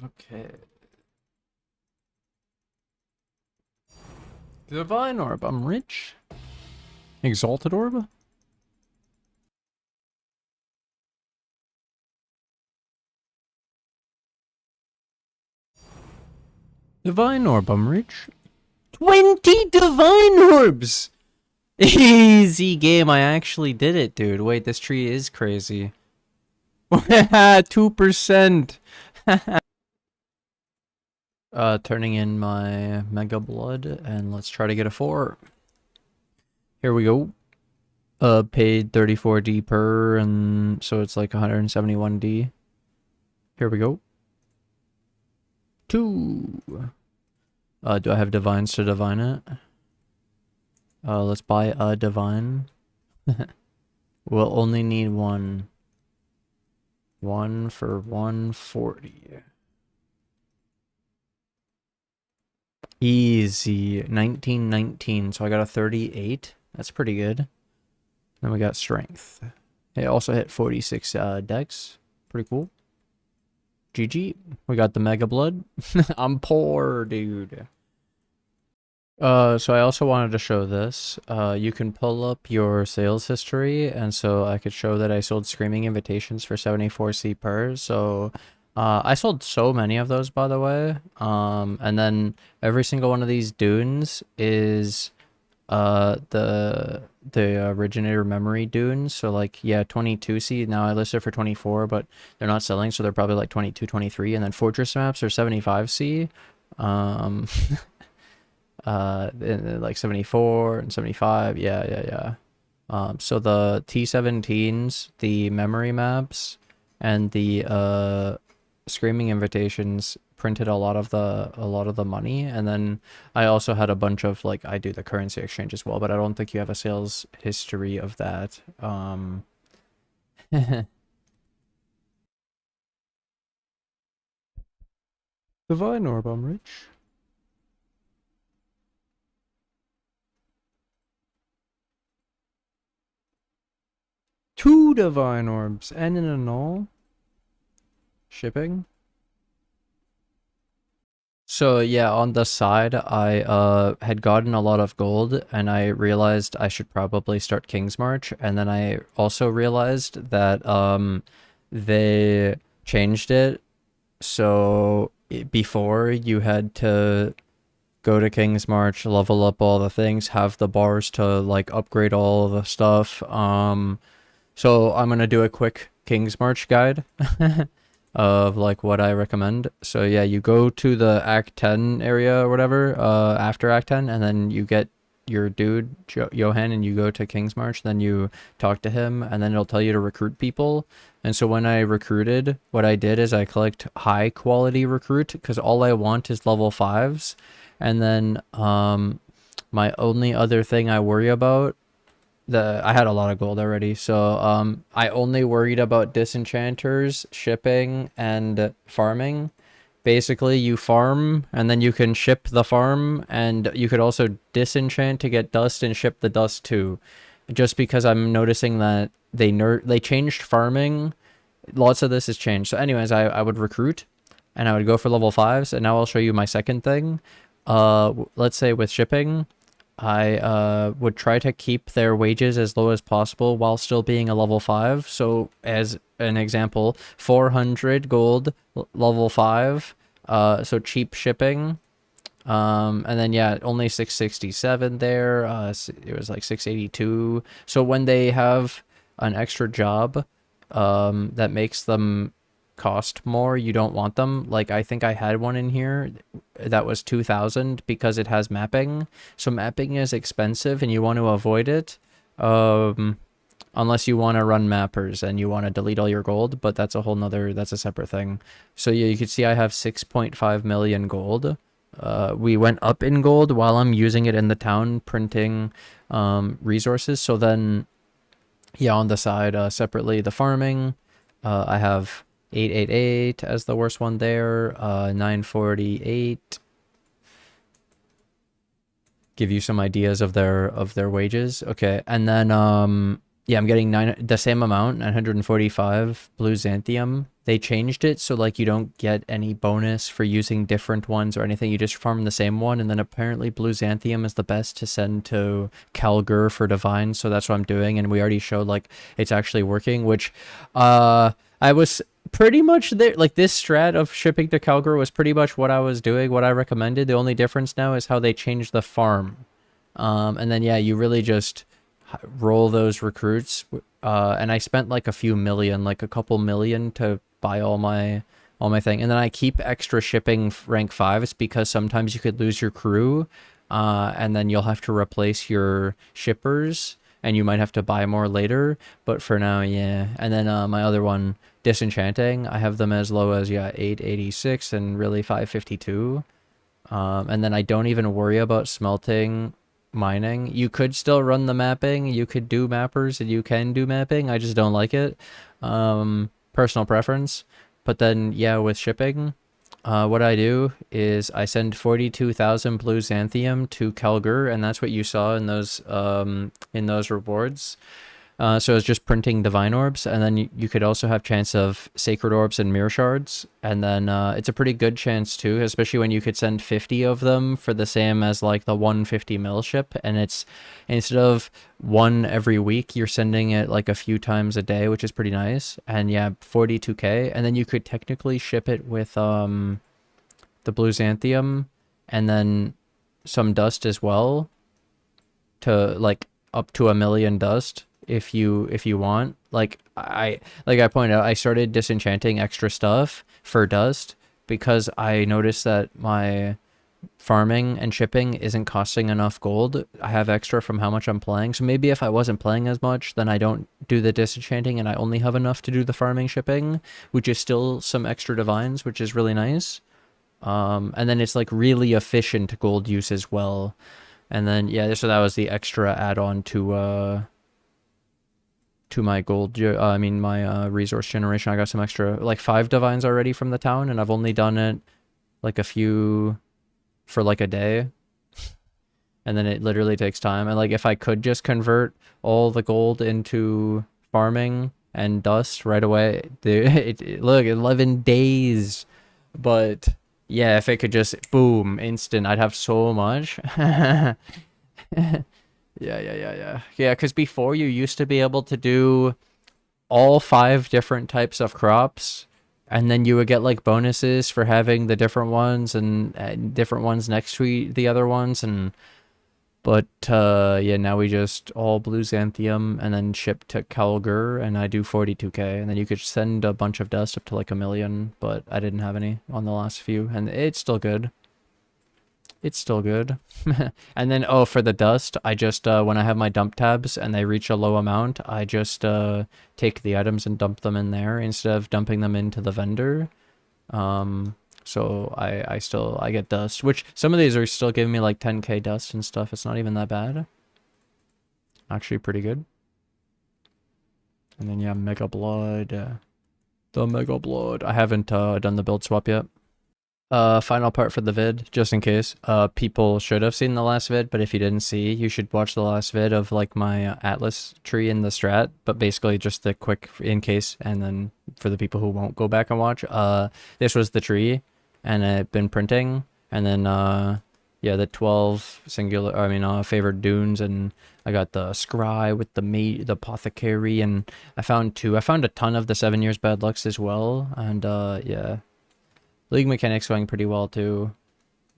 Okay. Divine Orb, I'm rich. Exalted Orb? Divine Orb, I'm rich. 20 Divine Orbs! Easy game, I actually did it, dude. Wait, this tree is crazy. 2%! Turning in my Mageblood, and let's try to get a 4. Here we go. Paid 34D per, and so it's like 171D. Here we go. 2. Do I have divines to divine it? Let's buy a divine. We'll only need one. 1 for 140. Easy. 1919. So I got a 38. That's pretty good. Then we got strength. It also hit 46 dex. Pretty cool. GG. We got the Mageblood. I'm poor, dude. So I also wanted to show this. You can pull up your sales history, and so I could show that I sold Screaming Invitations for 74C per. So, I sold so many of those, by the way. And then every single one of these dunes is, the originator memory dunes. So like, yeah, 22C. Now I listed for 24, but they're not selling, so they're probably like 22, 23. And then Fortress maps are 75C. Like 74 and 75. Yeah. So the T17s, the memory maps, and the Screaming Invitations printed a lot of the money, and then I also had a bunch of, like, I do the currency exchange as well, but I don't think you have a sales history of that. Divine Orb, I'm rich. 2 Divine Orbs, and in a null. Shipping. So yeah, on the side, I had gotten a lot of gold, and I realized I should probably start Kingsmarch, and then I also realized that they changed it, so before you had to go to Kingsmarch, level up all the things, have the bars to like upgrade all the stuff. So I'm gonna do a quick Kingsmarch guide. Of like what I recommend. So yeah, you go to the Act 10 area or whatever, after Act 10, and then you get your dude, Johan, and you go to Kingsmarch, then you talk to him, and then it'll tell you to recruit people. And so when I recruited, what I did is I collect high quality recruit, because all I want is level 5s. And then my only other thing I worry about, I had a lot of gold already, so I only worried about disenchanters, shipping, and farming. Basically, you farm, and then you can ship the farm, and you could also disenchant to get dust and ship the dust too. Just because I'm noticing that they changed farming. Lots of this has changed. So anyways, I would recruit, and I would go for level 5s, and now I'll show you my second thing. Let's say with shipping, I would try to keep their wages as low as possible while still being a level 5. So as an example, 400 gold, level 5, so cheap shipping. And then yeah, only 667 there. It was like 682. So when they have an extra job, that makes them cost more, you don't want them. Like, I think I had one in here that was 2,000 because it has mapping. So mapping is expensive and you want to avoid it. Unless you want to run mappers and you want to delete all your gold, but that's a separate thing. So yeah, you can see I have 6.5 million gold. We went up in gold while I'm using it in the town printing resources. So then, yeah, on the side, separately, the farming, I have 888 as the worst one there, 948. Give you some ideas of their wages. Okay, and then yeah, I'm getting the same amount, 945 blue xanthium. they changed it so like you don't get any bonus for using different ones or anything. You just farm the same one, and then apparently Blue Xanthium is the best to send to Kalgur for Divine, so that's what I'm doing, and we already showed like it's actually working, which I was pretty much there. Like this strat of shipping to Kalgur was pretty much what I was doing, what I recommended. The only difference now is how they changed the farm. And then yeah, you really just roll those recruits. And I spent like a few million, like a couple million to buy all my thing. And then I keep extra shipping rank 5s because sometimes you could lose your crew, and then you'll have to replace your shippers and you might have to buy more later. But for now, yeah. And then my other one, Disenchanting, I have them as low as 886 and really 552. And then I don't even worry about smelting mining. You could still run the mapping, you could do mappers, and you can do mapping. I just don't like it. Personal preference. But then yeah, with shipping, what I do is I send 42,000 blue xanthium to Kalgur, and that's what you saw in those rewards. So it's just printing divine orbs, and then you could also have chance of sacred orbs and mirror shards, and then it's a pretty good chance too, especially when you could send 50 of them for the same as like the 150 mil ship, and it's instead of one every week, you're sending it like a few times a day, which is pretty nice. And yeah, 42k, and then you could technically ship it with the blue xanthium and then some dust as well, to like up to 1,000,000 dust if you want. Like I pointed out, I started disenchanting extra stuff for dust because I noticed that my farming and shipping isn't costing enough gold. I have extra from how much I'm playing, so maybe if I wasn't playing as much, then I don't do the disenchanting and I only have enough to do the farming shipping, which is still some extra divines, which is really nice. And then it's like really efficient gold use as well. And then yeah, so that was the extra add-on to my gold, my resource generation. I got some extra, like 5 divines already from the town, and I've only done it like a few for like a day. And then it literally takes time. And like if I could just convert all the gold into farming and dust right away, look, 11 days. But yeah, if it could just boom, instant, I'd have so much. Yeah. Because before you used to be able to do all 5 different types of crops, and then you would get like bonuses for having the different ones and different ones next to the other ones. But yeah, now we just all blue xanthium and then ship to Kalgur, and I do 42k, and then you could send a bunch of dust up to like 1,000,000, but I didn't have any on the last few, and it's still good. It's still good. And then, oh, for the dust, I just, when I have my dump tabs and they reach a low amount, I just take the items and dump them in there instead of dumping them into the vendor. So I get dust, which some of these are still giving me like 10k dust and stuff. It's not even that bad. Actually pretty good. And then yeah, Mageblood. The Mageblood. I haven't done the build swap yet. Final part for the vid, just in case. People should have seen the last vid, but if you didn't see, you should watch the last vid of like my Atlas tree in the strat, but basically just the quick in case, and then for the people who won't go back and watch, this was the tree, and I've been printing, and then yeah, the 12 singular, favored dunes, and I got the scry with the apothecary, and I found a ton of the 7 years bad lucks as well, and yeah. League mechanics going pretty well too,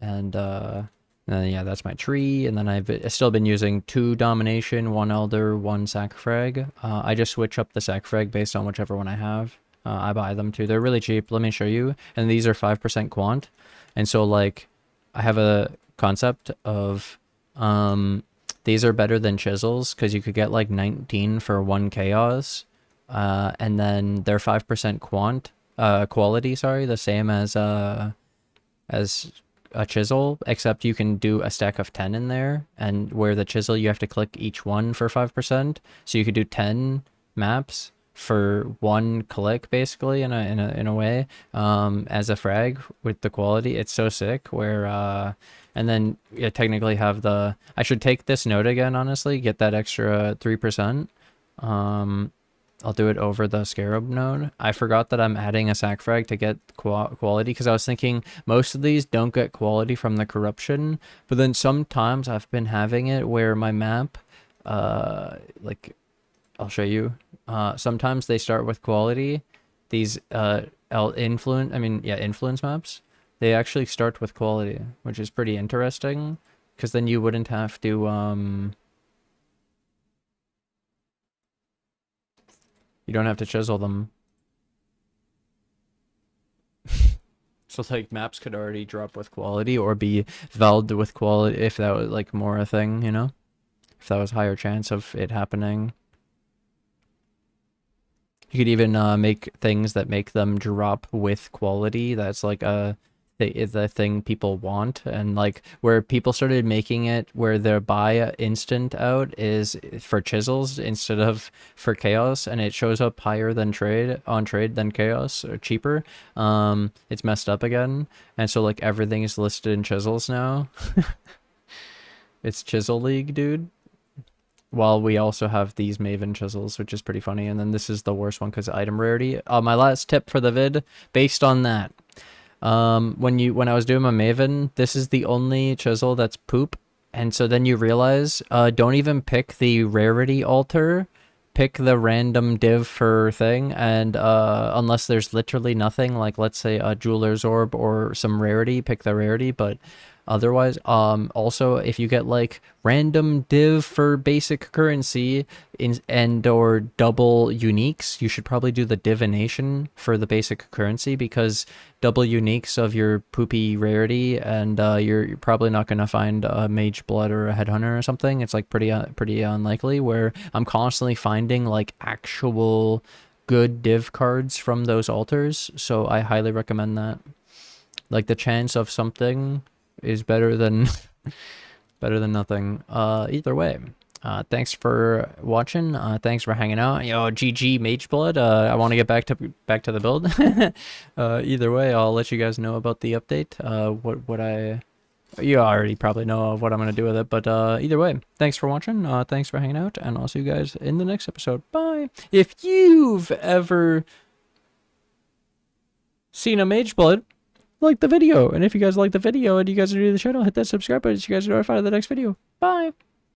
and yeah, that's my tree. And then I've still been using 2 domination, 1 elder, 1 sacrifrag. I just switch up the sacrifrag based on whichever one I have. I buy them too. They're really cheap. Let me show you. And these are 5% quant, and so like I have a concept of these are better than chisels because you could get like 19 for 1 chaos, and then they're 5% quant. Quality, sorry, the same as a chisel, except you can do a stack of 10 in there, and where the chisel you have to click each one for 5%, so you could do 10 maps for 1 click basically in a way, as a frag with the quality. It's so sick. Where and then you technically have I should take this note again, honestly, get that extra 3%. I'll do it over the Scarab node. I forgot that I'm adding a sac frag to get quality, because I was thinking most of these don't get quality from the corruption, but then sometimes I've been having it where my map, like, I'll show you. Sometimes they start with quality. These influence maps, they actually start with quality, which is pretty interesting, because then you wouldn't have to you don't have to chisel them. So like maps could already drop with quality or be veld with quality if that was like more a thing, you know? If that was higher chance of it happening. You could even make things that make them drop with quality. That's like the thing people want, and like where people started making it where their buy instant out is for chisels instead of for chaos, and it shows up higher than trade than chaos, or cheaper. It's messed up again, and so like everything is listed in chisels now. It's Chisel League, dude. While we also have these Maven chisels, which is pretty funny. And then this is the worst one because item rarity. My last tip for the vid, based on that. When I was doing my Maven, this is the only chisel that's poop. And so then you realize, don't even pick the rarity altar. Pick the random div for thing, and unless there's literally nothing, like let's say a jeweler's orb or some rarity, pick the rarity. But otherwise, also if you get like random div for basic currency and or double uniques, you should probably do the divination for the basic currency, because double uniques of your poopy rarity, and you're probably not gonna find a Mageblood or a headhunter or something. It's like pretty unlikely, where I'm constantly finding like actual good div cards from those altars, so I highly recommend that. Like the chance of something is better than better than nothing. Either way, thanks for watching. Thanks for hanging out. Yo, GG Mageblood. I want to get back to the build. Either way, I'll let you guys know about the update. You already probably know of what I'm gonna do with it, but either way, thanks for watching. Thanks for hanging out, and I'll see you guys in the next episode. Bye. If you've ever seen a Mageblood, like the video, and if you guys like the video and you guys are new to the channel, hit that subscribe button so you guys are notified of the next video. Bye.